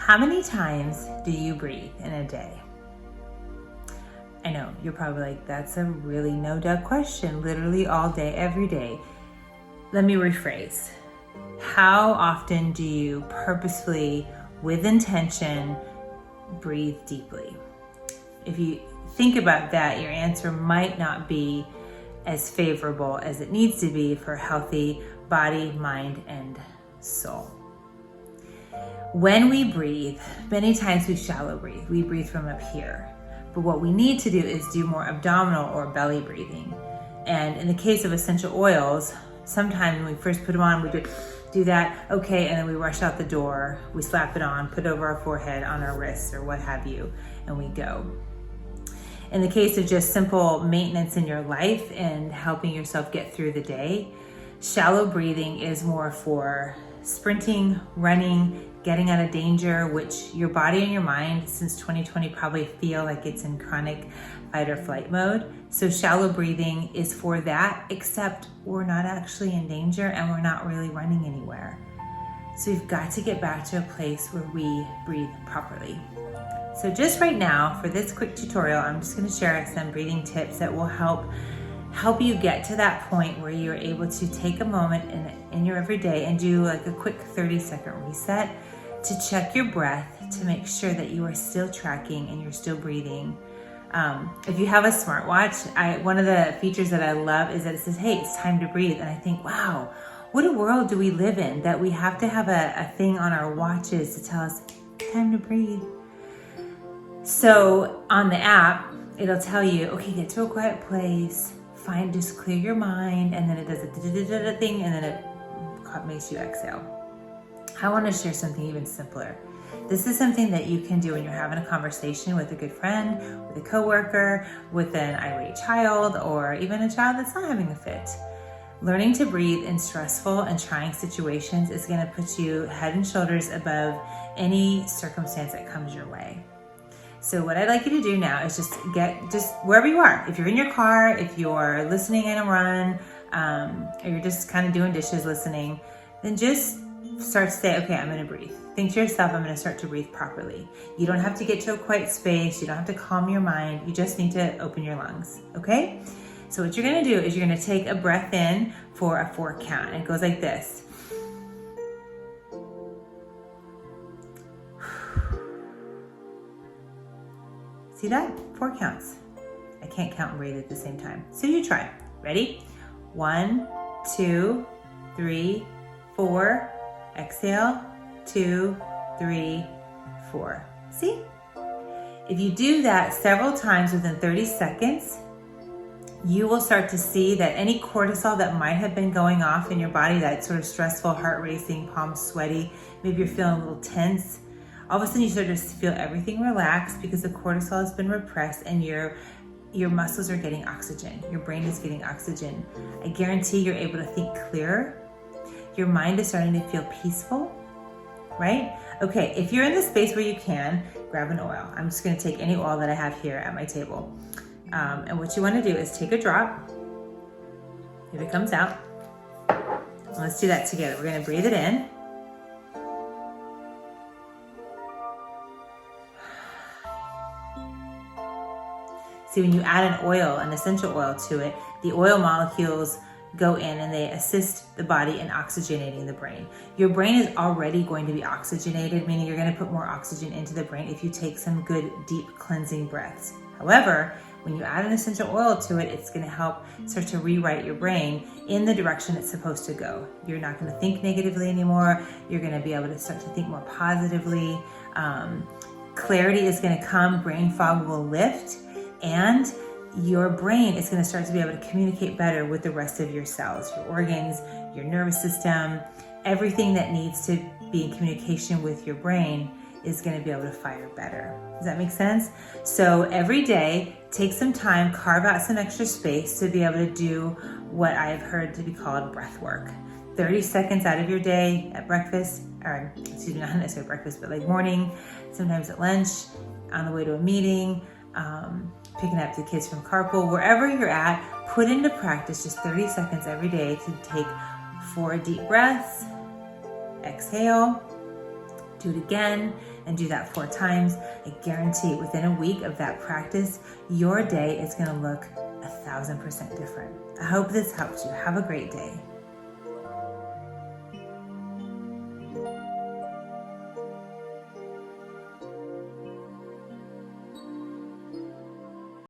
How many times do you breathe in a day? I know, you're probably like, that's a really no-duh question, literally all day, every day. Let me rephrase. How often do you purposefully, with intention, breathe deeply? If you think about that, your answer might not be as favorable as it needs to be for a healthy body, mind, and soul. When we breathe, many times we shallow breathe. We breathe from up here. But what we need to do is do more abdominal or belly breathing. And in the case of essential oils, sometimes when we first put them on, we do that, okay, and then we rush out the door, we slap it on, put it over our forehead, on our wrists, or what have you, and we go. In the case of just simple maintenance in your life and helping yourself get through the day, shallow breathing is more for sprinting, running, getting out of danger, which your body and your mind since 2020 probably feel like it's in chronic fight or flight mode. So shallow breathing is for that, except we're not actually in danger and we're not really running anywhere. So you've got to get back to a place where we breathe properly. So just right now, for this quick tutorial, I'm just gonna share some breathing tips that will help you get to that point where you're able to take a moment in your everyday and do like a quick 30-second reset to check your breath to make sure that you are still tracking and you're still breathing. If you have a smartwatch, one of the features that I love is that it says, hey, it's time to breathe. And I think, wow, what a world do we live in that we have to have a thing on our watches to tell us, time to breathe. So on the app, it'll tell you, okay, get to a quiet place, just clear your mind, and then it does a thing, and then it makes you exhale. I want to share something even simpler. This is something that you can do when you're having a conversation with a good friend, with a coworker, with an irate child, or even a child that's not having a fit. Learning to breathe in stressful and trying situations is going to put you head and shoulders above any circumstance that comes your way. So what I'd like you to do now is just wherever you are. If you're in your car, if you're listening in a run, or you're just kind of doing dishes listening, then just start to say, okay, I'm going to breathe. Think to yourself, I'm going to start to breathe properly. You don't have to get to a quiet space. You don't have to calm your mind. You just need to open your lungs, okay? So what you're going to do is you're going to take a breath in for a 4 count. And it goes like this. See that? 4 counts. I can't count and breathe at the same time. So you try. Ready? 1, 2, 3, 4. Exhale. 2, 3, 4. See? If you do that several times within 30 seconds, you will start to see that any cortisol that might have been going off in your body, that sort of stressful, heart racing, palms sweaty, maybe you're feeling a little tense, all of a sudden you start to feel everything relaxed because the cortisol has been repressed and your muscles are getting oxygen. Your brain is getting oxygen. I guarantee you're able to think clearer. Your mind is starting to feel peaceful, right? Okay, if you're in the space where you can, grab an oil. I'm just gonna take any oil that I have here at my table. And what you wanna do is take a drop. If it comes out, let's do that together. We're gonna breathe it in. See, when you add an essential oil to it, the oil molecules go in and they assist the body in oxygenating the brain. Your brain is already going to be oxygenated, meaning you're going to put more oxygen into the brain if you take some good, deep cleansing breaths. However, when you add an essential oil to it, it's going to help start to rewrite your brain in the direction it's supposed to go. You're not going to think negatively anymore. You're going to be able to start to think more positively. Clarity is going to come. Brain fog will lift. And your brain is going to start to be able to communicate better with the rest of your cells, your organs, your nervous system. Everything that needs to be in communication with your brain is going to be able to fire better. Does that make sense? So every day, take some time, carve out some extra space to be able to do what I've heard to be called breath work. 30 seconds out of your day at breakfast, or excuse me, not necessarily breakfast, but like morning, sometimes at lunch, on the way to a meeting, picking up the kids from carpool, wherever you're at, put into practice just 30 seconds every day to take 4 deep breaths, exhale, Do it again and do that 4 times. I guarantee within a week of that practice, your day is going to look 1,000% different. I hope this helps you. Have a great day.